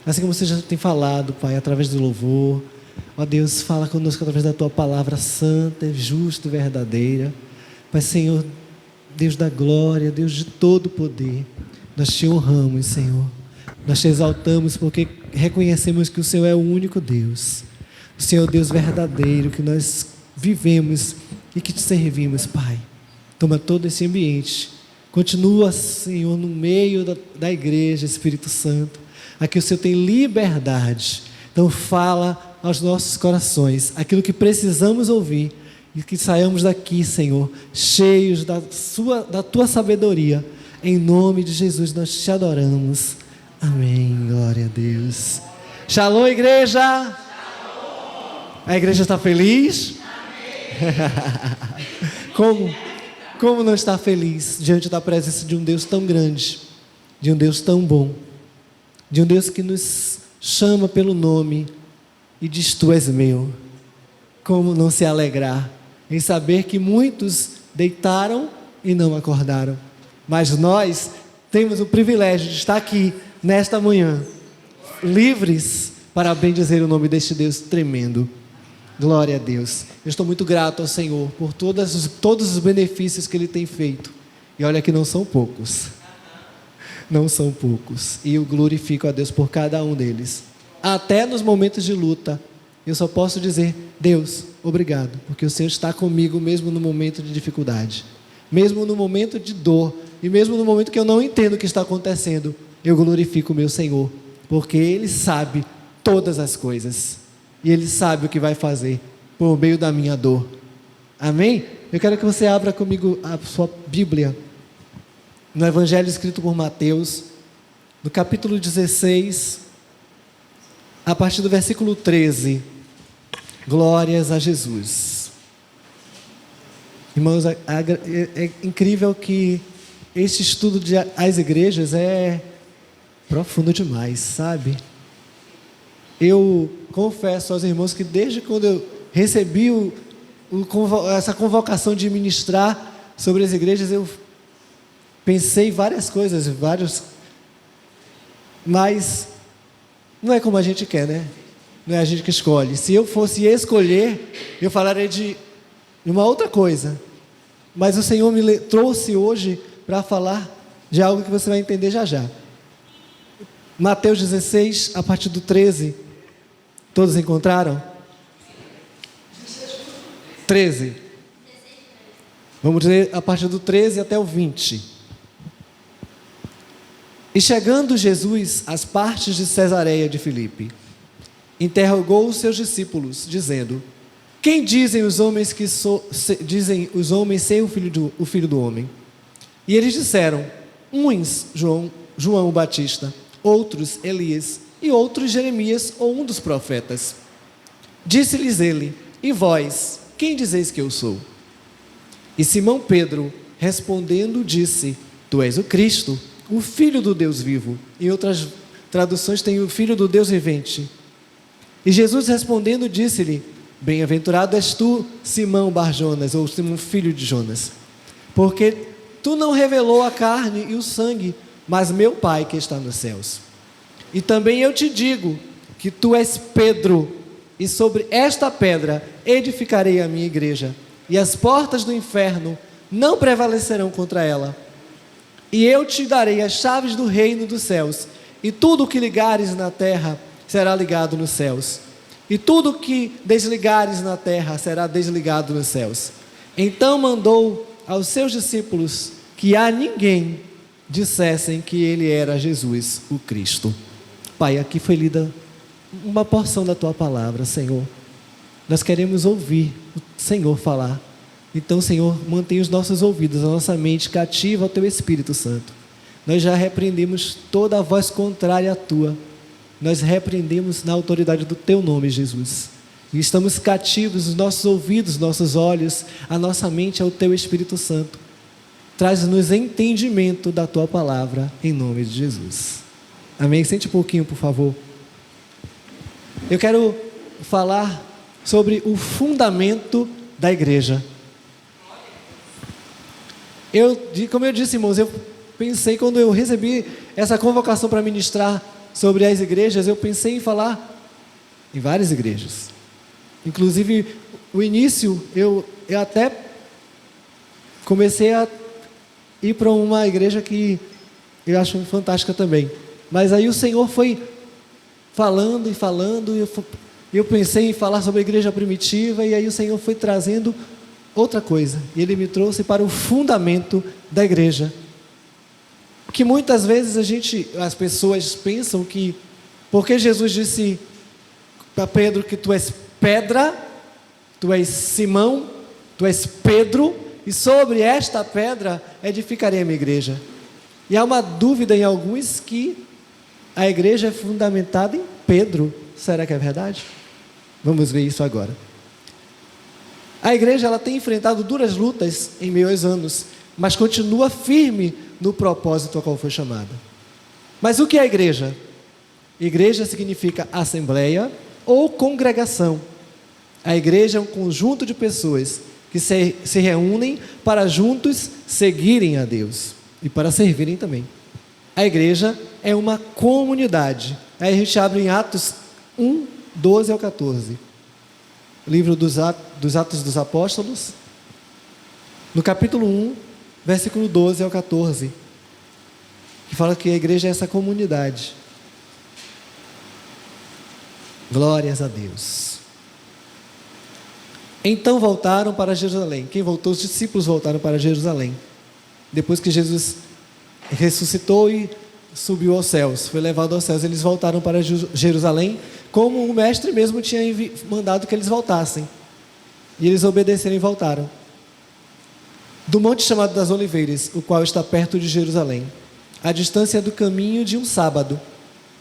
Assim como você já tem falado, Pai, através do louvor. Ó Deus, fala conosco através da Tua palavra santa, justa e verdadeira. Pai, Senhor, Deus da glória, Deus de todo poder, nós Te honramos, Senhor. Nós Te exaltamos porque reconhecemos que o Senhor é o único Deus. O Senhor é o Deus verdadeiro que nós vivemos e que Te servimos, Pai. Toma todo esse ambiente. Continua, Senhor, no meio da igreja, Espírito Santo. Aqui o Senhor tem liberdade. Então fala aos nossos corações aquilo que precisamos ouvir e que saiamos daqui, Senhor, cheios da Tua sabedoria. Em nome de Jesus nós Te adoramos. Amém. Glória a Deus. Shalom, igreja. Shalom. A igreja está feliz? Amém. Como não estar feliz diante da presença de um Deus tão grande, de um Deus tão bom, de um Deus que nos chama pelo nome e diz: Tu és meu. Como não se alegrar em saber que muitos deitaram e não acordaram, mas nós temos o privilégio de estar aqui nesta manhã, livres para bendizer o nome deste Deus tremendo. Glória a Deus. Eu estou muito grato ao Senhor por todos os benefícios que Ele tem feito. E olha que não são poucos. Não são poucos. E eu glorifico a Deus por cada um deles. Até nos momentos de luta, eu só posso dizer: Deus, obrigado, porque o Senhor está comigo mesmo no momento de dificuldade, mesmo no momento de dor, e mesmo no momento que eu não entendo o que está acontecendo. Eu glorifico o meu Senhor, porque Ele sabe todas as coisas. E Ele sabe o que vai fazer por meio da minha dor. Amém? Eu quero que você abra comigo a sua Bíblia no Evangelho escrito por Mateus, no capítulo 16, a partir do versículo 13. Glórias a Jesus. Irmãos, é incrível que este estudo das igrejas é profundo demais, sabe? Eu confesso aos irmãos que desde quando eu recebi essa convocação de ministrar sobre as igrejas, eu pensei várias coisas, mas não é como a gente quer, né? Não é a gente que escolhe. Se eu fosse escolher, eu falaria de uma outra coisa. Mas o Senhor me trouxe hoje para falar de algo que você vai entender já já. Mateus 16, a partir do 13. Todos encontraram? 13. Vamos ler a partir do 13 até o 20. E chegando Jesus às partes de Cesareia de Filipe, interrogou os seus discípulos, dizendo: Quem dizem os homens ser o filho do homem? E eles disseram: uns João o Batista, outros Elias, e outros Jeremias ou um dos profetas. Disse-lhes ele: E vós, quem dizeis que eu sou? E Simão Pedro, respondendo, disse: Tu és o Cristo, o Filho do Deus vivo. Em outras traduções tem o Filho do Deus vivente. E Jesus respondendo, disse-lhe: Bem-aventurado és tu, Simão Bar-Jonas, ou Simão filho de Jonas, porque tu não revelou a carne e o sangue, mas meu Pai que está nos céus. E também eu te digo que tu és Pedro, e sobre esta pedra edificarei a minha igreja, e as portas do inferno não prevalecerão contra ela. E eu te darei as chaves do reino dos céus, e tudo o que ligares na terra será ligado nos céus, e tudo o que desligares na terra será desligado nos céus. Então mandou aos seus discípulos que a ninguém dissessem que ele era Jesus, o Cristo. Pai, aqui foi lida uma porção da Tua palavra, Senhor. Nós queremos ouvir o Senhor falar. Então, Senhor, mantenha os nossos ouvidos, a nossa mente cativa ao Teu Espírito Santo. Nós já repreendemos toda a voz contrária à Tua. Nós repreendemos na autoridade do Teu nome, Jesus. E estamos cativos, os nossos ouvidos, nossos olhos, a nossa mente ao Teu Espírito Santo. Traz-nos entendimento da Tua palavra, em nome de Jesus. Amém? Sente um pouquinho, por favor. Eu quero falar sobre o fundamento da igreja. Como eu disse, irmãos, eu pensei quando eu recebi essa convocação para ministrar sobre as igrejas, eu pensei em falar em várias igrejas. Inclusive, o início, eu até comecei a ir para uma igreja que eu acho fantástica também. Mas aí o Senhor foi falando e falando, e eu pensei em falar sobre a igreja primitiva, e aí o Senhor foi trazendo outra coisa. E Ele me trouxe para o fundamento da igreja. Que muitas vezes as pessoas pensam que, porque Jesus disse para Pedro que tu és pedra, tu és Simão, tu és Pedro, e sobre esta pedra edificarei a minha igreja. E há uma dúvida em alguns que a igreja é fundamentada em Pedro. Será que é verdade? Vamos ver isso agora. A igreja ela tem enfrentado duras lutas em meio aos anos, mas continua firme no propósito ao qual foi chamada. Mas o que é a igreja? Igreja significa assembleia ou congregação. A igreja é um conjunto de pessoas que se reúnem para juntos seguirem a Deus e para servirem também. A igreja é uma comunidade. Aí a gente abre em Atos 1, 12 ao 14. Livro dos Atos dos Apóstolos, no capítulo 1, versículo 12 ao 14, que fala que a igreja é essa comunidade. Glórias a Deus. Então voltaram para Jerusalém. Quem voltou? Os discípulos voltaram para Jerusalém. Depois que Jesus ressuscitou e subiu aos céus, foi levado aos céus, eles voltaram para Jerusalém, como o mestre mesmo tinha mandado que eles voltassem. E eles obedeceram e voltaram. Do monte chamado das Oliveiras, o qual está perto de Jerusalém, a distância do caminho de um sábado.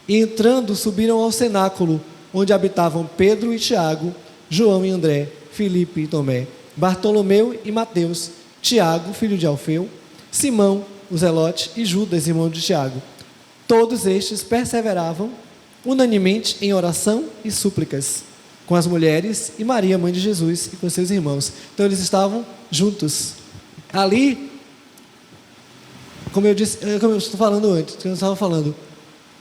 E entrando, subiram ao cenáculo, onde habitavam Pedro e Tiago, João e André, Filipe e Tomé, Bartolomeu e Mateus, Tiago, filho de Alfeu, Simão, o Zelote, e Judas, irmão de Tiago. Todos estes perseveravam unanimemente em oração e súplicas com as mulheres e Maria, mãe de Jesus, e com seus irmãos. Então eles estavam juntos. Ali, como eu estou falando antes, que eu estava falando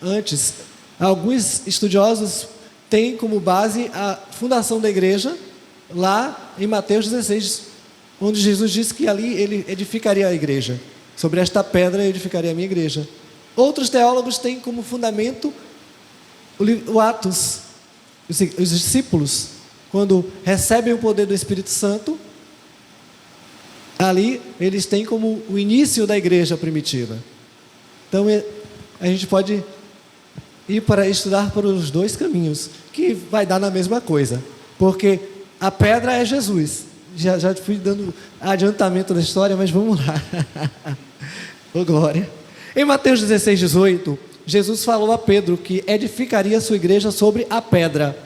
antes, alguns estudiosos têm como base a fundação da igreja lá em Mateus 16, onde Jesus disse que ali ele edificaria a igreja. Sobre esta pedra eu edificaria a minha igreja. Outros teólogos têm como fundamento o Atos. Os discípulos, quando recebem o poder do Espírito Santo, ali eles têm como o início da igreja primitiva. Então a gente pode ir para estudar por os dois caminhos, que vai dar na mesma coisa, porque a pedra é Jesus. Já fui dando adiantamento da história, mas vamos lá. Ô glória. Em Mateus 16, 18, Jesus falou a Pedro que edificaria a sua igreja sobre a pedra.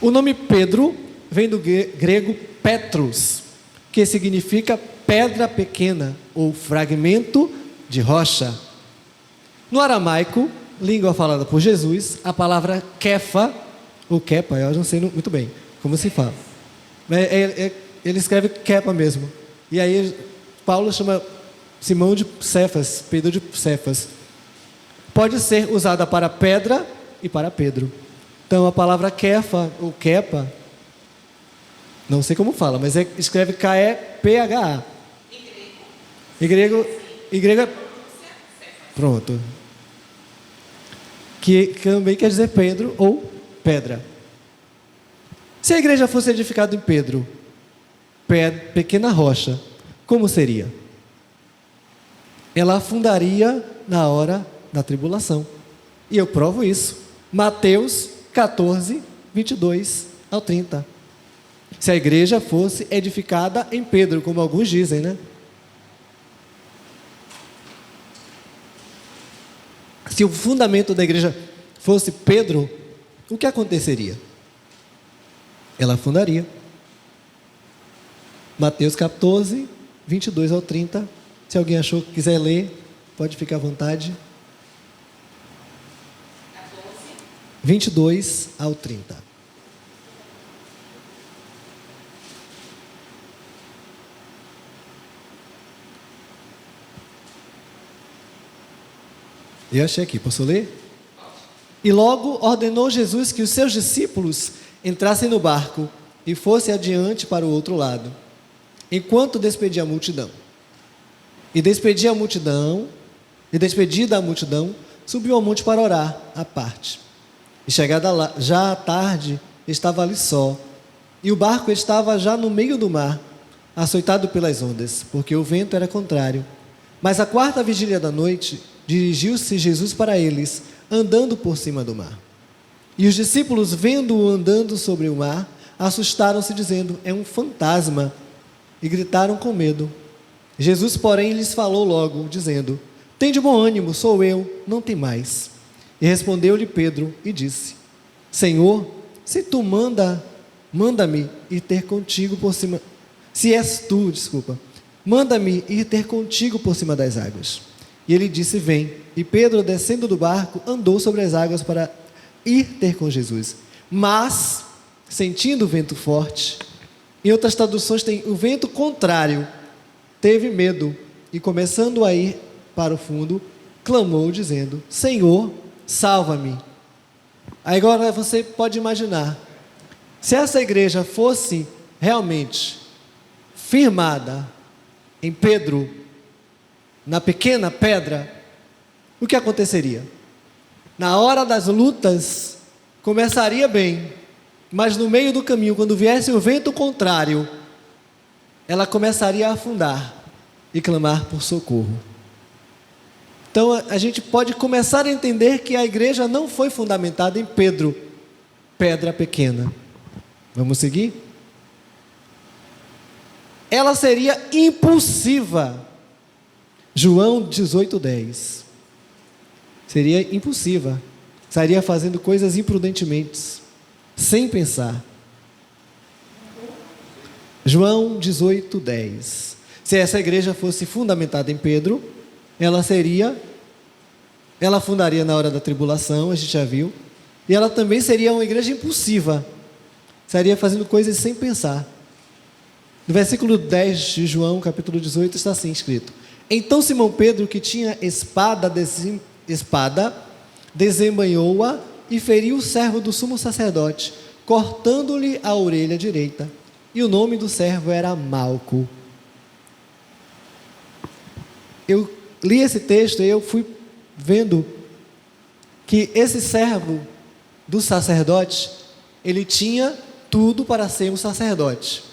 O nome Pedro vem do grego Petros, que significa pedra pequena ou fragmento de rocha. No aramaico, língua falada por Jesus, a palavra kefa, ou kepa, eu não sei muito bem como se fala. Ele escreve kepa mesmo. E aí Paulo chama Simão de Cefas, Pedro de Cefas. Pode ser usada para pedra e para Pedro. Então a palavra kefa ou kepa, não sei como fala, mas escreve K-E-P-H-A. Em grego pronto. Que também quer dizer Pedro ou pedra. Se a igreja fosse edificada em Pedro, pequena rocha, como seria? Ela afundaria na hora da tribulação. E eu provo isso. Mateus 14, 22 ao 30. Se a igreja fosse edificada em Pedro, como alguns dizem, né? Se o fundamento da igreja fosse Pedro, o que aconteceria? Ela afundaria. Mateus 14, 22 ao 30. Se alguém achou que quiser ler, pode ficar à vontade. 22 ao 30. Eu achei aqui, posso ler? E logo ordenou Jesus que os seus discípulos entrassem no barco e fossem adiante para o outro lado, enquanto despedia a multidão. E despedida a multidão, subiu ao monte para orar à parte. E chegada lá, já à tarde, estava ali só, e o barco estava já no meio do mar, açoitado pelas ondas, porque o vento era contrário. Mas à quarta vigília da noite, dirigiu-se Jesus para eles, andando por cima do mar. E os discípulos, vendo-o andando sobre o mar, assustaram-se, dizendo: é um fantasma, e gritaram com medo. Jesus, porém, lhes falou logo, dizendo: tende bom ânimo, sou eu, não temais. E respondeu-lhe Pedro e disse: Senhor, se tu manda-me ir ter contigo por cima, se és tu, manda-me ir ter contigo por cima das águas. E ele disse: vem. E Pedro, descendo do barco, andou sobre as águas para ir ter com Jesus. Mas, sentindo o vento forte, em outras traduções tem o vento contrário, teve medo e, começando a ir para o fundo, clamou dizendo: Senhor, salva-me. Agora você pode imaginar, se essa igreja fosse realmente firmada em Pedro, na pequena pedra, o que aconteceria? Na hora das lutas, começaria bem, mas no meio do caminho, quando viesse o vento contrário, ela começaria a afundar e clamar por socorro. Então a gente pode começar a entender que a igreja não foi fundamentada em Pedro, pedra pequena. Vamos seguir? Ela seria impulsiva. João 18:10. Seria impulsiva. Estaria fazendo coisas imprudentemente, sem pensar. João 18:10. Se essa igreja fosse fundamentada em Pedro, ela fundaria na hora da tribulação, a gente já viu, e ela também seria uma igreja impulsiva, estaria fazendo coisas sem pensar. No versículo 10 de João, capítulo 18, está assim escrito: então Simão Pedro, que tinha espada, desembainhou-a e feriu o servo do sumo sacerdote, cortando-lhe a orelha direita, e o nome do servo era Malco. Eu li esse texto e eu fui vendo que esse servo do sacerdote, ele tinha tudo para ser um sacerdote.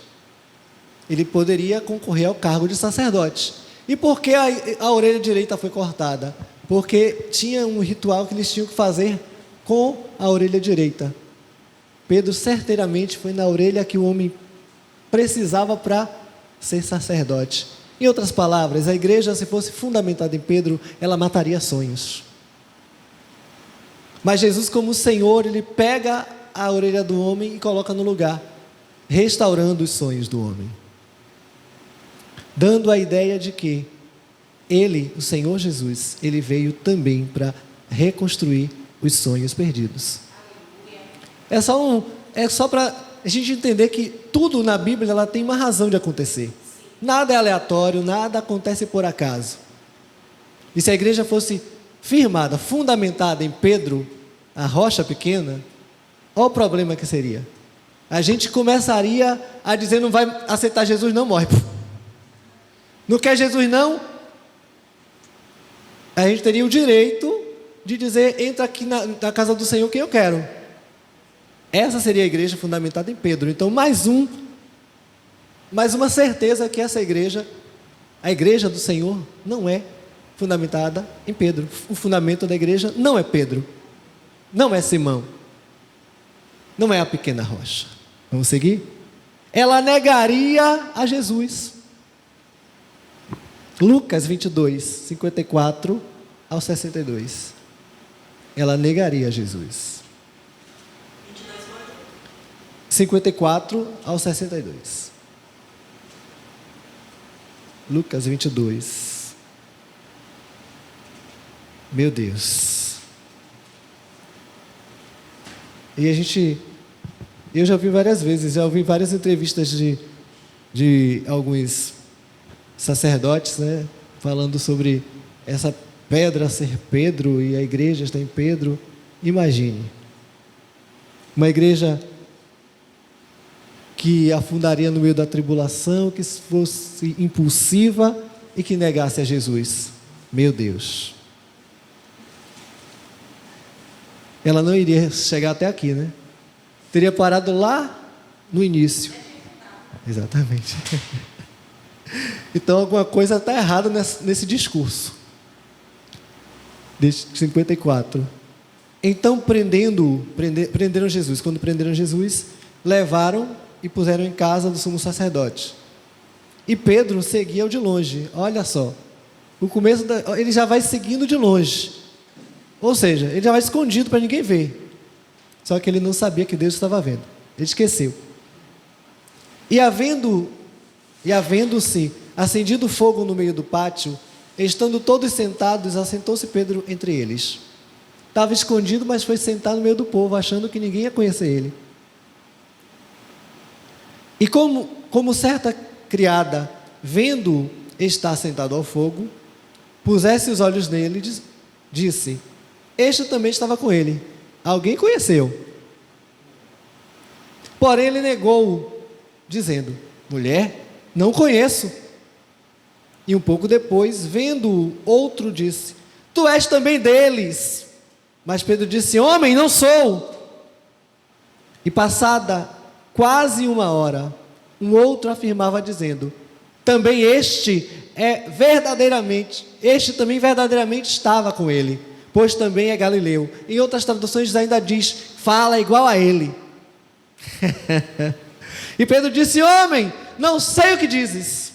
Ele poderia concorrer ao cargo de sacerdote. E por que a orelha direita foi cortada? Porque tinha um ritual que eles tinham que fazer com a orelha direita. Pedro certeiramente foi na orelha que o homem precisava para ser sacerdote. Em outras palavras, a igreja, se fosse fundamentada em Pedro, ela mataria sonhos. Mas Jesus, como Senhor, ele pega a orelha do homem e coloca no lugar, restaurando os sonhos do homem, dando a ideia de que ele, o Senhor Jesus, ele veio também para reconstruir os sonhos perdidos. É só para a gente entender que tudo na Bíblia ela tem uma razão de acontecer. Nada é aleatório, nada acontece por acaso. E se a igreja fosse firmada, fundamentada em Pedro, a rocha pequena, olha o problema que seria. A gente começaria a dizer: não vai aceitar Jesus, não, morre. Não quer Jesus, não? A gente teria o direito de dizer: entra aqui na casa do Senhor quem eu quero. Essa seria a igreja fundamentada em Pedro. Então, mais uma certeza que essa igreja, a igreja do Senhor, não é fundamentada em Pedro. O fundamento da igreja não é Pedro, não é Simão, não é a pequena rocha. Vamos seguir? Ela negaria a Jesus. Lucas 22, 54 ao 62. Ela negaria a Jesus. 54 ao 62. Lucas 22. Meu Deus. E eu já vi várias vezes, já ouvi várias entrevistas de alguns sacerdotes, né, falando sobre essa pedra ser Pedro e a igreja está em Pedro. Imagine, uma igreja que afundaria no meio da tribulação, que fosse impulsiva e que negasse a Jesus. Meu Deus. Ela não iria chegar até aqui, né? Teria parado lá no início. Exatamente. Então alguma coisa está errada nesse discurso. Desde 54. Então prenderam Jesus. Quando prenderam Jesus, levaram e puseram em casa do sumo sacerdote. E Pedro seguia de longe. Olha só. Ele já vai seguindo de longe. Ou seja, ele já vai escondido para ninguém ver. Só que ele não sabia que Deus estava vendo. Ele esqueceu. E havendo-se acendido fogo no meio do pátio, estando todos sentados, assentou-se Pedro entre eles. Estava escondido, mas foi sentado no meio do povo, achando que ninguém ia conhecer ele. E como certa criada, vendo estar sentado ao fogo, pusesse os olhos nele, disse: este também estava com ele. Alguém conheceu. Porém ele negou, dizendo: mulher, não conheço. E um pouco depois, vendo-o, outro disse: tu és também deles. Mas Pedro disse: homem, não sou. E passada quase uma hora, um outro afirmava dizendo: também este também verdadeiramente estava com ele, pois também é galileu. Em outras traduções ainda diz: fala igual a ele. E Pedro disse: homem, não sei o que dizes.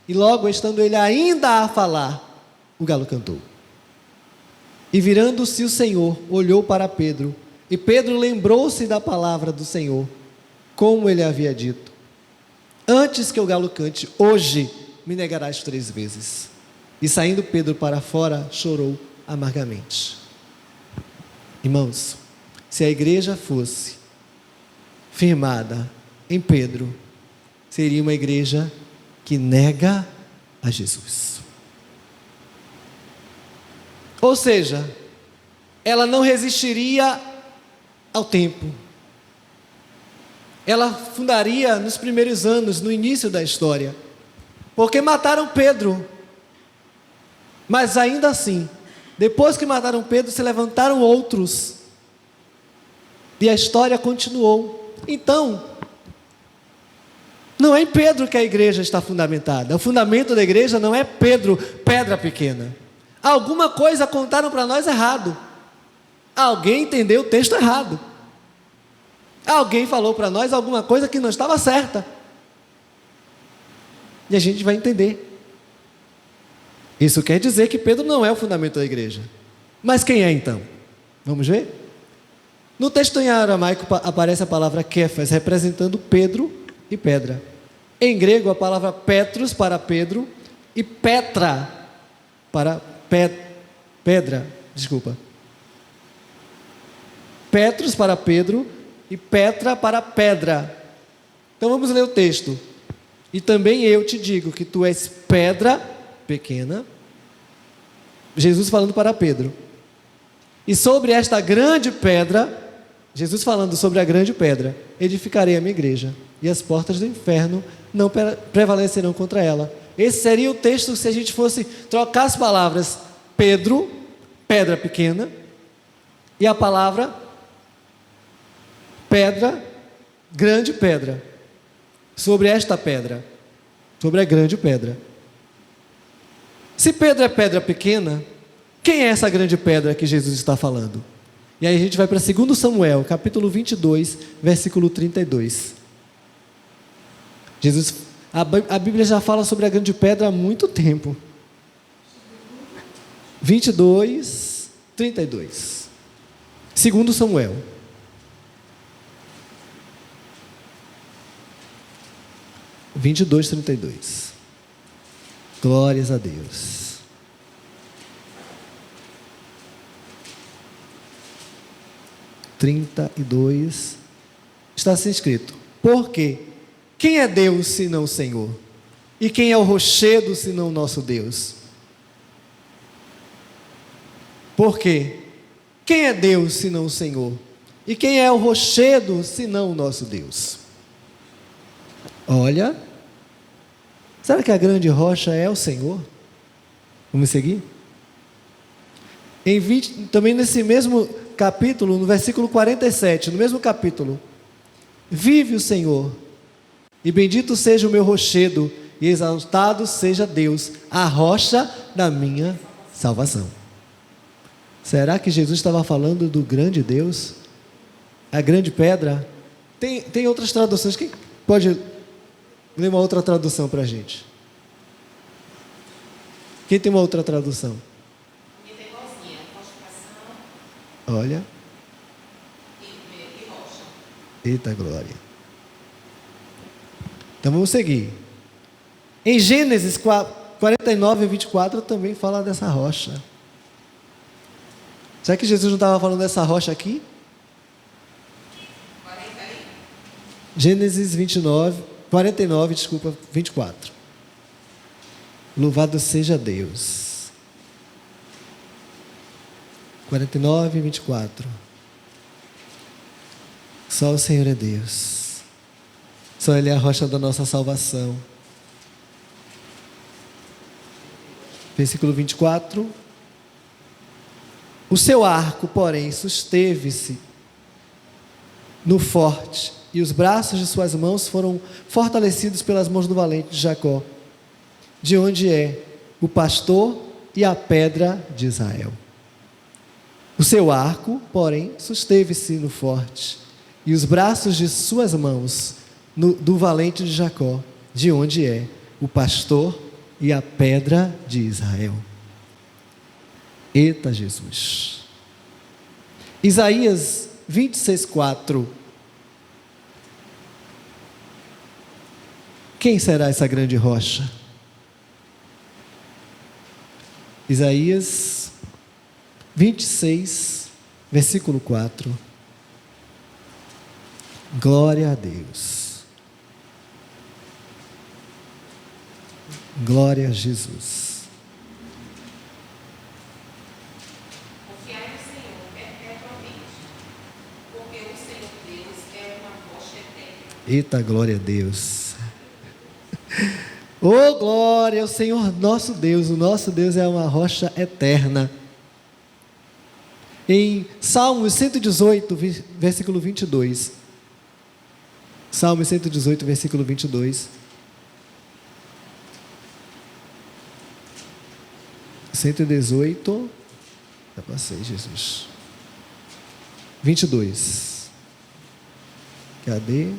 E logo, estando ele ainda a falar, o galo cantou. E virando-se o Senhor, olhou para Pedro, e Pedro lembrou-se da palavra do Senhor, como ele havia dito: antes que o galo cante, hoje me negarás 3 vezes. E saindo Pedro para fora, chorou amargamente. Irmãos, se a igreja fosse firmada em Pedro, seria uma igreja que nega a Jesus. Ou seja, ela não resistiria ao tempo. Ela fundaria nos primeiros anos, no início da história, porque mataram Pedro. Mas ainda assim, depois que mataram Pedro, se levantaram outros, e a história continuou. Então, não é em Pedro que a igreja está fundamentada. O fundamento da igreja não é Pedro, pedra pequena. Alguma coisa contaram para nós errado. Alguém entendeu o texto errado. Alguém falou para nós alguma coisa que não estava certa. E a gente vai entender. Isso quer dizer que Pedro não é o fundamento da igreja. Mas quem é então? Vamos ver? No texto em aramaico aparece a palavra Kéfas, representando Pedro e pedra. Em grego, a palavra Petros para Pedro e Petra para pedra. Petros para Pedro e Petra para pedra. Então vamos ler o texto. E também eu te digo que tu és pedra pequena. Jesus falando para Pedro. E sobre esta grande pedra, Jesus falando sobre a grande pedra, edificarei a minha igreja, e as portas do inferno não prevalecerão contra ela. Esse seria o texto se a gente fosse trocar as palavras Pedro, pedra pequena, e a palavra pedra, grande pedra. Sobre esta pedra, sobre a grande pedra. Se Pedro é pedra pequena, quem é essa grande pedra que Jesus está falando? E aí a gente vai para 2 Samuel, capítulo 22, versículo 32. A Bíblia já fala sobre a grande pedra há muito tempo. 22, 32. 2 Samuel. – 22:32. Glórias a Deus. Está assim escrito: porque quem é Deus senão o Senhor? E quem é o rochedo senão o nosso Deus? Por quê? Quem é Deus senão o Senhor? E quem é o rochedo senão o nosso Deus? Olha, será que a grande rocha é o Senhor? Vamos seguir? Também nesse mesmo capítulo, no versículo 47, no mesmo capítulo: vive o Senhor, e bendito seja o meu rochedo, e exaltado seja Deus, a rocha da minha salvação. Será que Jesus estava falando do grande Deus? A grande pedra? Tem outras traduções. Quem pode ler uma outra tradução para a gente? Quem tem uma outra tradução? Olha. E rocha. Eita glória. Então vamos seguir. Em Gênesis 49 e 24 também fala dessa rocha. Será que Jesus não estava falando dessa rocha aqui? Gênesis 49, 24. Louvado seja Deus. 49 e 24. Só o Senhor é Deus. Só Ele é a rocha da nossa salvação. Versículo 24. O seu arco, porém, susteve-se no forte, e os braços de suas mãos foram fortalecidos pelas mãos do valente de Jacó, de onde é o pastor e a pedra de Israel. O seu arco, porém, susteve-se no forte, e os braços de suas mãos do valente de Jacó, de onde é o pastor e a pedra de Israel. Eita Jesus. Isaías 26:4. Quem será essa grande rocha? Isaías 26, versículo 4. Glória a Deus. Glória a Jesus. Confiai no Senhor perpetuamente, porque o Senhor Deus é uma rocha eterna. Eita, glória a Deus. Oh, glória ao Senhor nosso Deus. O nosso Deus é uma rocha eterna. Em Salmos 118, versículo 22. Salmo 118, versículo 22. 118. Já passei, Jesus. 22. Cadê?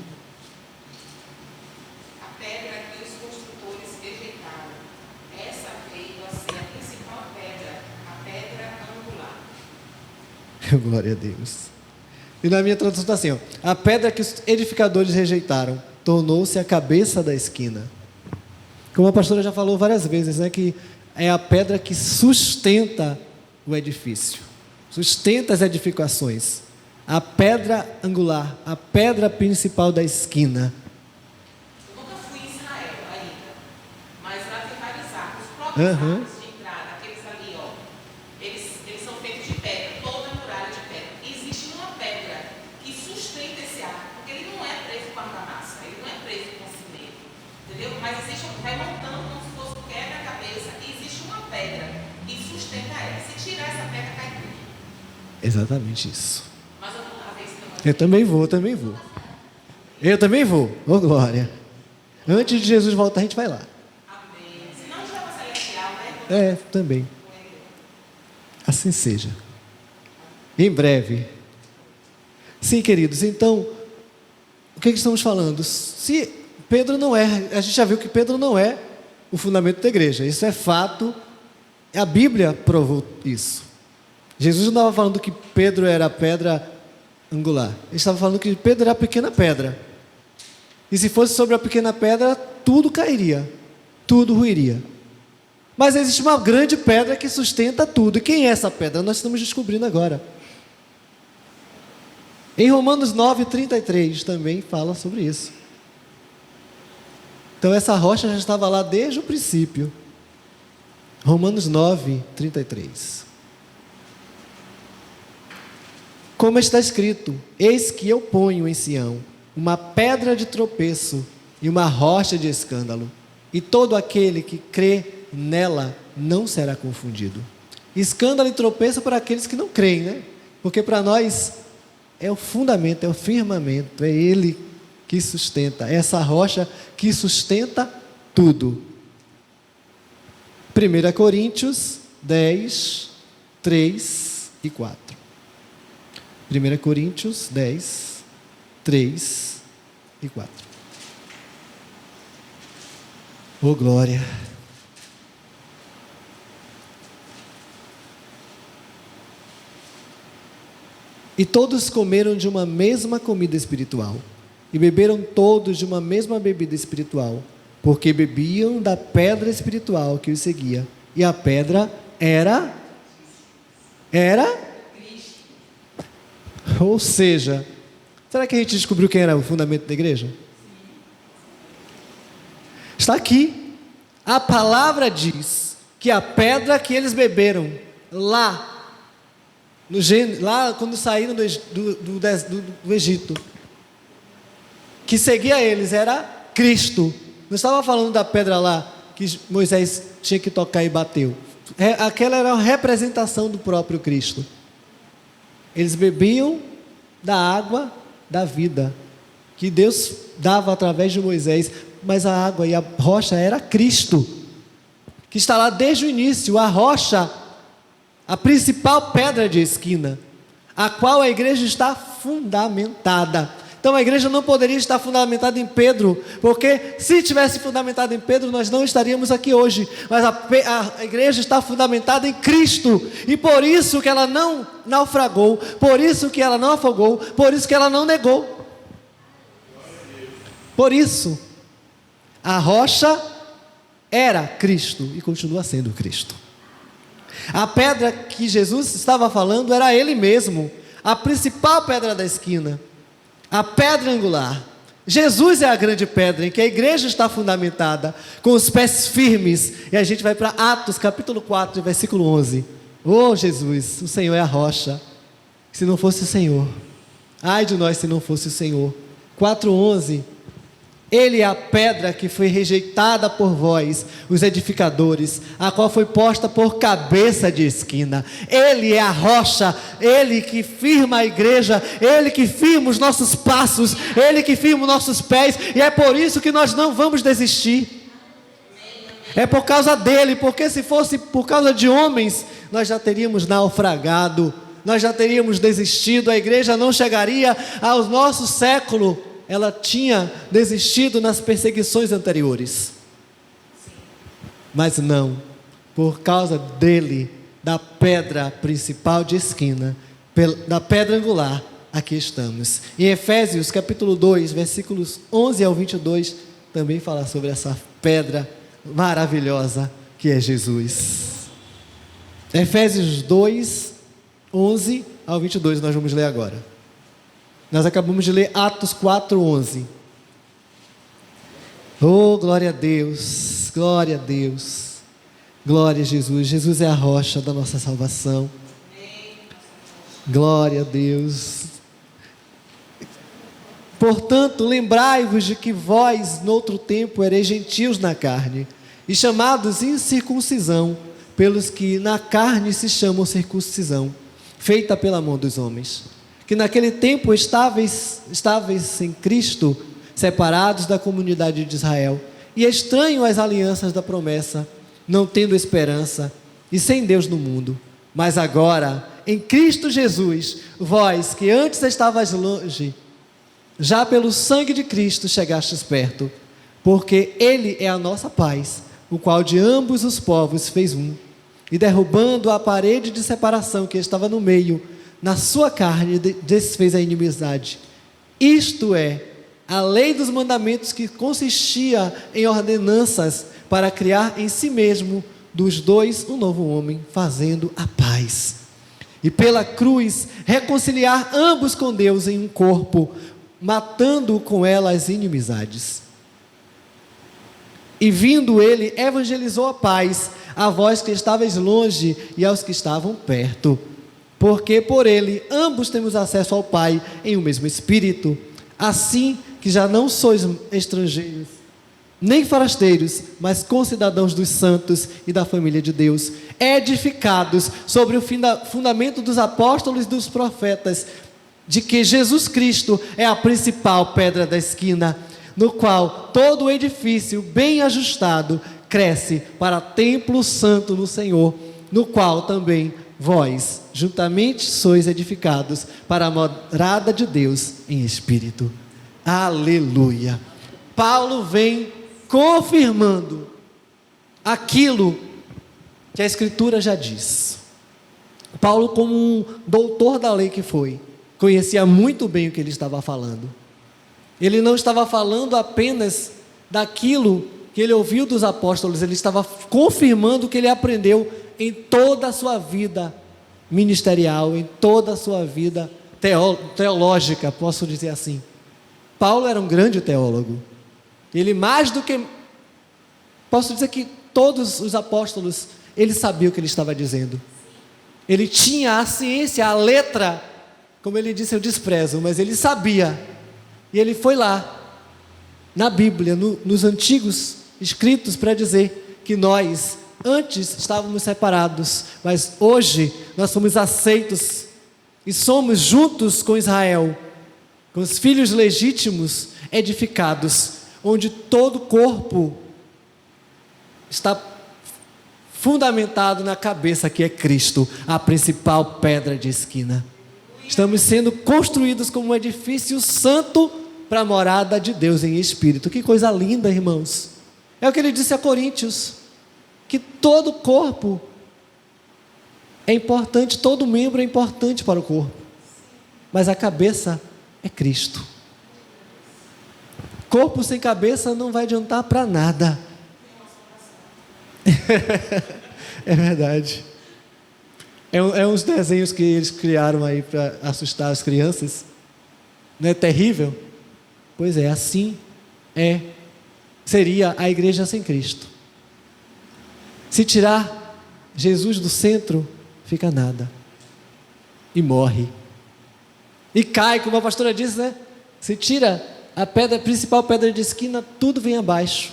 A pedra que os construtores rejeitaram, essa veio a ser a principal pedra, a pedra angular. Glória a Deus. E na minha tradução está assim, ó: a pedra que os edificadores rejeitaram tornou-se a cabeça da esquina. Como a pastora já falou várias vezes, né, que é a pedra que sustenta o edifício, sustenta as edificações. A pedra angular, a pedra principal da esquina. Eu nunca fui em Israel ainda, mas lá tem vários arcos. Os próprios arcos de entrada, aqueles ali, ó, eles são feitos de pedra, toda a muralha de pedra. Existe uma pedra que sustenta esse arco, porque ele não é preso com argamassa, ele não é preso com cimento, entendeu? Mas existe, vai montando como se fosse quebra-cabeça, e existe uma pedra que sustenta ela. Se tirar essa pedra, cai tudo. Exatamente isso. Mas eu vou lá ver esse negócio. Eu também vou. Eu também vou. Ô, glória. Antes de Jesus voltar, a gente vai lá. Amém. Se não, já vai celestial, né? É, também. Assim seja. Em breve. Sim, queridos. Então, o que estamos falando? Se Pedro não é, a gente já viu que Pedro não é o fundamento da igreja. Isso é fato. A Bíblia provou isso. Jesus não estava falando que Pedro era a pedra angular. Ele estava falando que Pedro era a pequena pedra. E se fosse sobre a pequena pedra, tudo cairia. Tudo ruiria. Mas existe uma grande pedra que sustenta tudo. E quem é essa pedra? Nós estamos descobrindo agora. Em Romanos 9:33 também fala sobre isso. Então essa rocha já estava lá desde o princípio. Romanos 9:33. Como está escrito: eis que eu ponho em Sião uma pedra de tropeço e uma rocha de escândalo, e todo aquele que crê nela não será confundido. Escândalo e tropeço para aqueles que não creem, né? Porque para nós é o fundamento, é o firmamento, é Ele que sustenta, é essa rocha que sustenta tudo. 1 Coríntios 10, 3 e 4. 1 Coríntios 10, 3 e 4. Oh, glória! E todos comeram de uma mesma comida espiritual, e beberam todos de uma mesma bebida espiritual, porque bebiam da pedra espiritual que os seguia, e a pedra era? Ou seja, será que a gente descobriu quem era o fundamento da igreja? Está aqui. A palavra diz que a pedra que eles beberam lá quando saíram do Egito, que seguia eles, era Cristo. Não estava falando da pedra lá que Moisés tinha que tocar e bateu. Aquela era a representação do próprio Cristo. Eles bebiam da água da vida que Deus dava através de Moisés, mas a água e a rocha era Cristo, que está lá desde o início. A rocha, a principal pedra de esquina, a qual a igreja está fundamentada. Então a igreja não poderia estar fundamentada em Pedro, porque se tivesse fundamentada em Pedro, nós não estaríamos aqui hoje. Mas a igreja está fundamentada em Cristo, e por isso que ela não naufragou, por isso que ela não afogou, por isso que ela não negou. Por isso, a rocha era Cristo e continua sendo Cristo. A pedra que Jesus estava falando era Ele mesmo, a principal pedra da esquina, a pedra angular. Jesus é a grande pedra em que a igreja está fundamentada, com os pés firmes. E a gente vai para Atos capítulo 4, versículo 11. Oh Jesus, o Senhor é a rocha. Se não fosse o Senhor, ai de nós se não fosse o Senhor. 4:11. Ele é a pedra que foi rejeitada por vós, os edificadores, a qual foi posta por cabeça de esquina. Ele é a rocha, Ele que firma a igreja, Ele que firma os nossos passos, Ele que firma os nossos pés, e é por isso que nós não vamos desistir. É por causa dele, porque se fosse por causa de homens, nós já teríamos naufragado, nós já teríamos desistido, a igreja não chegaria ao nosso século. Ela tinha desistido nas perseguições anteriores. Mas não, por causa dele, da pedra principal de esquina, da pedra angular, aqui estamos. Em Efésios capítulo 2, versículos 11 ao 22, também fala sobre essa pedra maravilhosa que é Jesus. Efésios 2, 11 ao 22, nós vamos ler agora. Nós acabamos de ler Atos 4:11. Oh, glória a Deus, glória a Deus, glória a Jesus. Jesus é a rocha da nossa salvação. Glória a Deus. Portanto, lembrai-vos de que vós, noutro tempo, ereis gentios na carne, e chamados incircuncisão, pelos que na carne se chamam circuncisão, feita pela mão dos homens. Que naquele tempo estáveis em Cristo, separados da comunidade de Israel, e estranhos às alianças da promessa, não tendo esperança, e sem Deus no mundo. Mas agora, em Cristo Jesus, vós que antes estavais longe, já pelo sangue de Cristo chegastes perto, porque Ele é a nossa paz, o qual de ambos os povos fez um, e derrubando a parede de separação que estava no meio, na sua carne desfez a inimizade. Isto é, a lei dos mandamentos, que consistia em ordenanças para criar em si mesmo dos dois um novo homem, fazendo a paz. E pela cruz reconciliar ambos com Deus em um corpo, matando com ela as inimizades. E vindo ele, evangelizou a paz a vós que estáveis longe e aos que estavam perto. porque por ele ambos temos acesso ao Pai em um mesmo Espírito. Assim que já não sois estrangeiros, nem forasteiros, mas concidadãos dos santos e da família de Deus, edificados sobre o fundamento dos apóstolos e dos profetas, de que Jesus Cristo é a principal pedra da esquina, no qual todo o edifício bem ajustado cresce para templo santo no Senhor, no qual também vós, juntamente, sois edificados para a morada de Deus em espírito. Aleluia! Paulo vem confirmando aquilo que a Escritura já diz. Paulo, como um doutor da lei que foi, conhecia muito bem o que ele estava falando. Ele não estava falando apenas daquilo que ele ouviu dos apóstolos, ele estava confirmando o que ele aprendeu em toda a sua vida ministerial, em toda a sua vida teológica, posso dizer assim. Paulo era um grande teólogo. Ele, mais do que, posso dizer que todos os apóstolos, ele sabia o que ele estava dizendo. Ele tinha a ciência, a letra, como ele disse, eu desprezo, mas ele sabia. E ele foi lá, na Bíblia, nos antigos escritos, para dizer que nós, antes, estávamos separados, mas hoje nós somos aceitos e somos juntos com Israel, com os filhos legítimos, edificados, onde todo o corpo está fundamentado na cabeça, que é Cristo, a principal pedra de esquina. Estamos sendo construídos como um edifício santo para a morada de Deus em espírito. Que coisa linda, irmãos. É o que ele disse a Coríntios, que todo corpo é importante, todo membro é importante para o corpo, mas a cabeça é Cristo. Corpo sem cabeça não vai adiantar para nada. É verdade. É uns desenhos que eles criaram aí para assustar as crianças. Não é terrível? Pois é, assim seria a igreja sem Cristo. Se tirar Jesus do centro, fica nada. E morre. E cai, como a pastora disse, né? Se tira a principal pedra de esquina, tudo vem abaixo.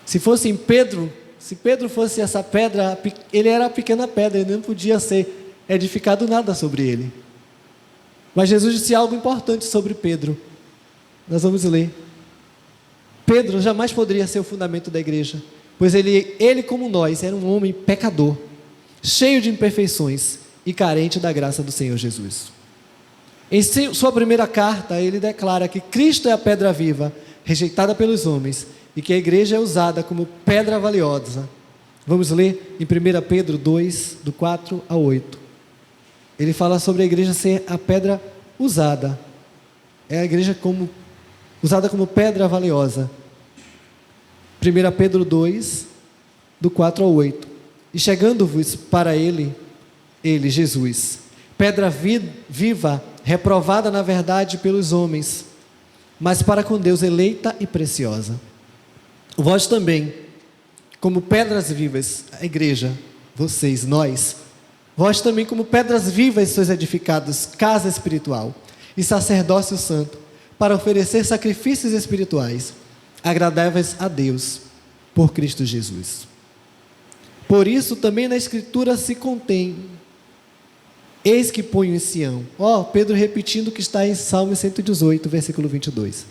Se fosse Pedro, se Pedro fosse essa pedra, ele era a pequena pedra, ele não podia ser edificado nada sobre ele. Mas Jesus disse algo importante sobre Pedro. Nós vamos ler. Pedro jamais poderia ser o fundamento da igreja, pois ele como nós, era um homem pecador, cheio de imperfeições e carente da graça do Senhor Jesus. Em sua primeira carta, ele declara que Cristo é a pedra viva, rejeitada pelos homens, e que a igreja é usada como pedra valiosa. Vamos ler em 1 Pedro 2, do 4 ao 8. Ele fala sobre a igreja ser a pedra usada. É a igreja usada como pedra valiosa. 1 Pedro 2, do 4 ao 8. E chegando-vos para ele, Jesus, pedra viva, reprovada na verdade pelos homens, mas para com Deus eleita e preciosa. Vós também, como pedras vivas, a igreja, vocês, nós, vós também como pedras vivas sois edificados, casa espiritual e sacerdócio santo, para oferecer sacrifícios espirituais, agradáveis a Deus, por Cristo Jesus. Por isso também na Escritura se contém: eis que ponho em Sião. Pedro repetindo o que está em Salmo 118, versículo 22.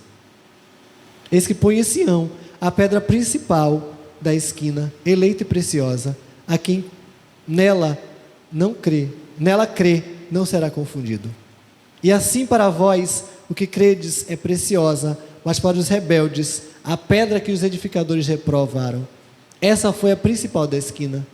Eis que ponho em Sião a pedra principal da esquina, eleita e preciosa, a quem nela crê, não será confundido. E assim para vós, o que credes é preciosa, mas para os rebeldes, a pedra que os edificadores reprovaram. Essa foi a principal da esquina.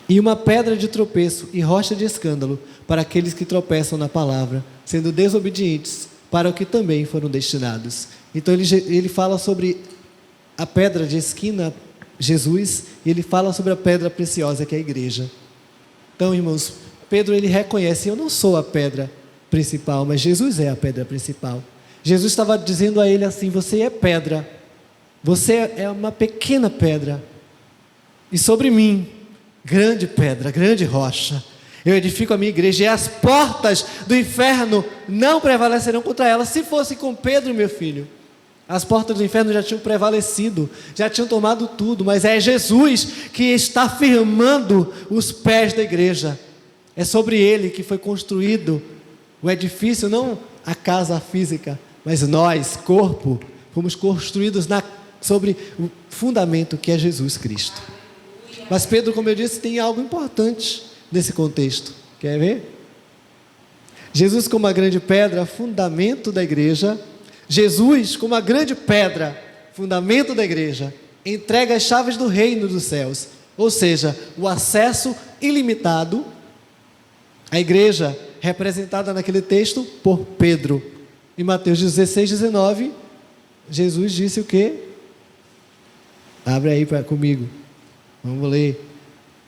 E uma pedra de tropeço e rocha de escândalo para aqueles que tropeçam na palavra, sendo desobedientes para o que também foram destinados. Então ele fala sobre a pedra de esquina, Jesus, e ele fala sobre a pedra preciosa, que é a igreja. Então, irmãos, Pedro ele reconhece: eu não sou a pedra principal, mas Jesus é a pedra principal. Jesus estava dizendo a ele assim: você é pedra, você é uma pequena pedra, e sobre mim grande pedra, grande rocha. Eu edifico a minha igreja e as portas do inferno não prevalecerão contra ela. Se fosse com Pedro, meu filho, as portas do inferno já tinham prevalecido, já tinham tomado tudo, mas é Jesus que está firmando os pés da igreja. É sobre ele que foi construído o edifício, não a casa física, mas nós, corpo, fomos construídos sobre o fundamento que é Jesus Cristo. Mas Pedro, como eu disse, tem algo importante nesse contexto. Quer ver? Jesus como a grande pedra, fundamento da igreja. Jesus como a grande pedra, fundamento da igreja, entrega as chaves do reino dos céus. Ou seja, o acesso ilimitado à igreja, representada naquele texto por Pedro. Em Mateus 16, 19, Jesus disse o quê? Abre aí comigo. Vamos ler.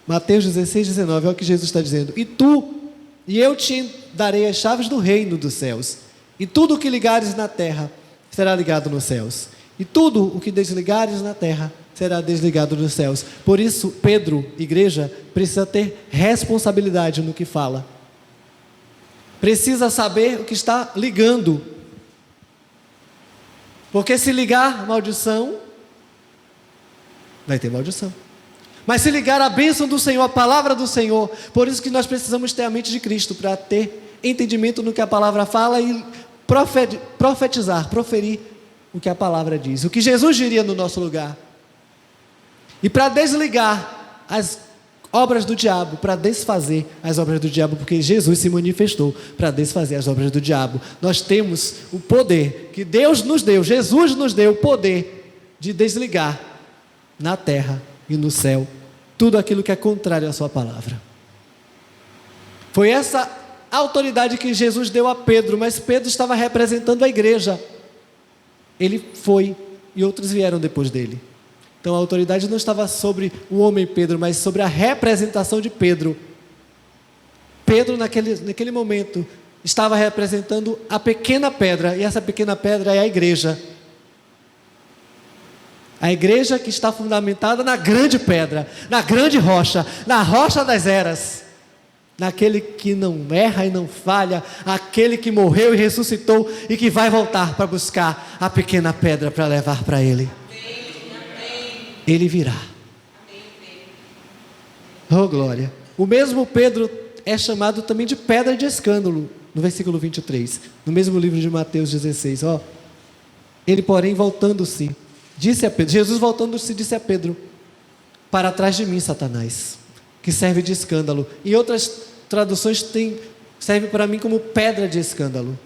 Mateus 16, 19, olha o que Jesus está dizendo. E eu te darei as chaves do reino dos céus. E tudo o que ligares na terra será ligado nos céus. E tudo o que desligares na terra será desligado nos céus. Por isso, Pedro, igreja, precisa ter responsabilidade no que fala. Precisa saber o que está ligando. Porque se ligar maldição, vai ter maldição. Mas se ligar a bênção do Senhor, a palavra do Senhor, por isso que nós precisamos ter a mente de Cristo, para ter entendimento no que a palavra fala e profetizar, proferir o que a palavra diz, o que Jesus diria no nosso lugar. E para desligar as obras do diabo, para desfazer as obras do diabo, porque Jesus se manifestou para desfazer as obras do diabo. Nós temos o poder que Deus nos deu, Jesus nos deu o poder de desligar na terra e no céu tudo aquilo que é contrário à sua palavra. Foi essa autoridade que Jesus deu a Pedro, mas Pedro estava representando a igreja. Ele foi e outros vieram depois dele. Então a autoridade não estava sobre o homem Pedro, mas sobre a representação de Pedro. Pedro naquele momento estava representando a pequena pedra, e essa pequena pedra é a igreja. A igreja que está fundamentada na grande pedra, na grande rocha, na rocha das eras, naquele que não erra e não falha, aquele que morreu e ressuscitou e que vai voltar para buscar a pequena pedra para levar para ele. Ele virá. Oh glória. O mesmo Pedro é chamado também de pedra de escândalo, no versículo 23, no mesmo livro de Mateus 16. Ele porém voltando-se, disse a Pedro, Jesus voltando-se disse a Pedro: para trás de mim, Satanás, que serve de escândalo. Em outras traduções serve para mim como pedra de escândalo,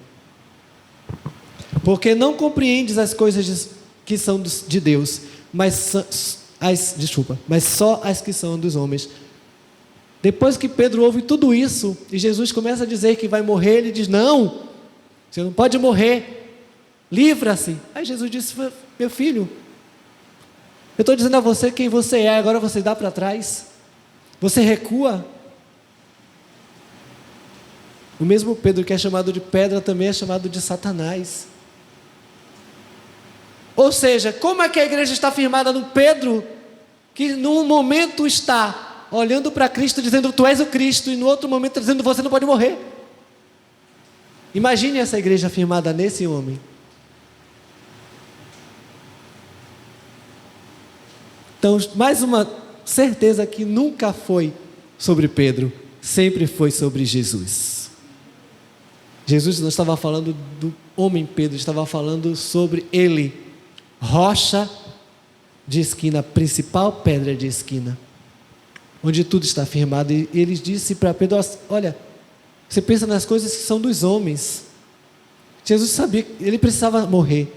porque não compreendes as coisas que são de Deus, mas só as que são dos homens. Depois que Pedro ouve tudo isso, e Jesus começa a dizer que vai morrer, ele diz: não, você não pode morrer, livra-se. Aí Jesus disse: meu filho, eu estou dizendo a você quem você é, agora você dá para trás, você recua. O mesmo Pedro que é chamado de pedra também é chamado de Satanás. Ou seja, como é que a igreja está firmada no Pedro, que num momento está olhando para Cristo dizendo: tu és o Cristo, e no outro momento está dizendo: você não pode morrer. Imagine essa igreja firmada nesse homem. Então, mais uma certeza que nunca foi sobre Pedro, sempre foi sobre Jesus. Jesus não estava falando do homem Pedro, estava falando sobre ele, rocha de esquina, principal pedra de esquina, onde tudo está firmado. E ele disse para Pedro: olha, você pensa nas coisas que são dos homens. Jesus sabia que ele precisava morrer,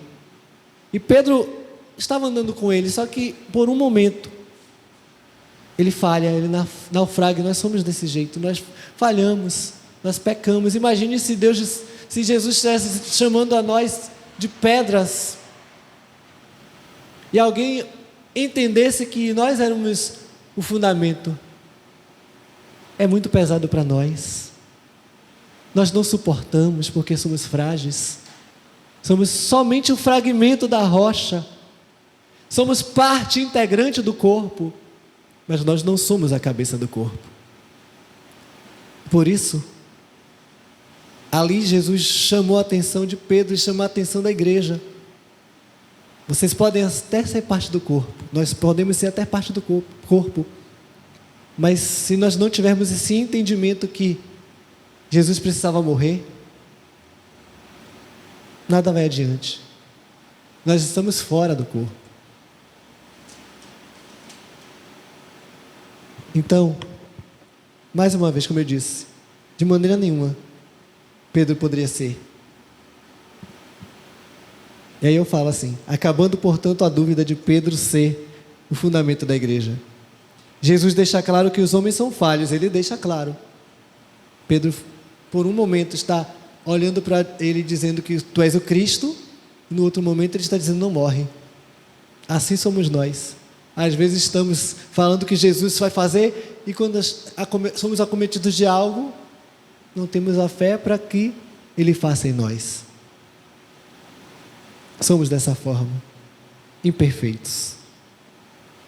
e Pedro estava andando com ele, só que por um momento ele falha, ele naufraga. Nós somos desse jeito, nós falhamos, nós pecamos. Imagine se Jesus estivesse chamando a nós de pedras, e alguém entendesse que nós éramos o fundamento. É muito pesado para nós. Nós não suportamos porque somos frágeis. Somos somente um fragmento da rocha. Somos parte integrante do corpo. mas nós não somos a cabeça do corpo. Por isso, ali Jesus chamou a atenção de Pedro e chamou a atenção da igreja. Vocês podem até ser parte do corpo, nós podemos ser até parte do corpo, mas se nós não tivermos esse entendimento que Jesus precisava morrer, nada vai adiante. Nós estamos fora do corpo. Então, mais uma vez, como eu disse, de maneira nenhuma Pedro poderia ser. E aí eu falo assim, acabando, portanto, a dúvida de Pedro ser o fundamento da igreja. Jesus deixa claro que os homens são falhos, ele deixa claro. Pedro, por um momento, está olhando para ele dizendo que tu és o Cristo, e no outro momento ele está dizendo não morre. Assim somos nós. Às vezes estamos falando que Jesus vai fazer e quando somos acometidos de algo, não temos a fé para que ele faça em nós. Somos dessa forma, imperfeitos.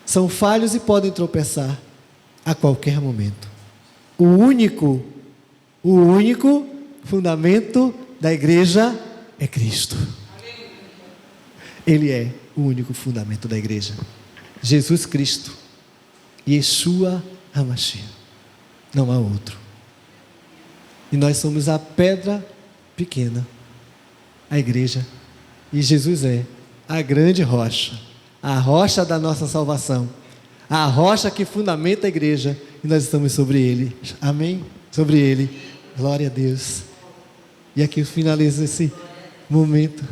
São falhos e podem tropeçar a qualquer momento. O único fundamento da igreja é Cristo. Ele é o único fundamento da igreja. Jesus Cristo, Yeshua HaMashiach. Não há outro. E nós somos a pedra pequena, a igreja. E Jesus é a grande rocha, a rocha da nossa salvação, a rocha que fundamenta a igreja, e nós estamos sobre ele. Amém? Sobre ele. Glória a Deus. E aqui eu finalizo esse momento.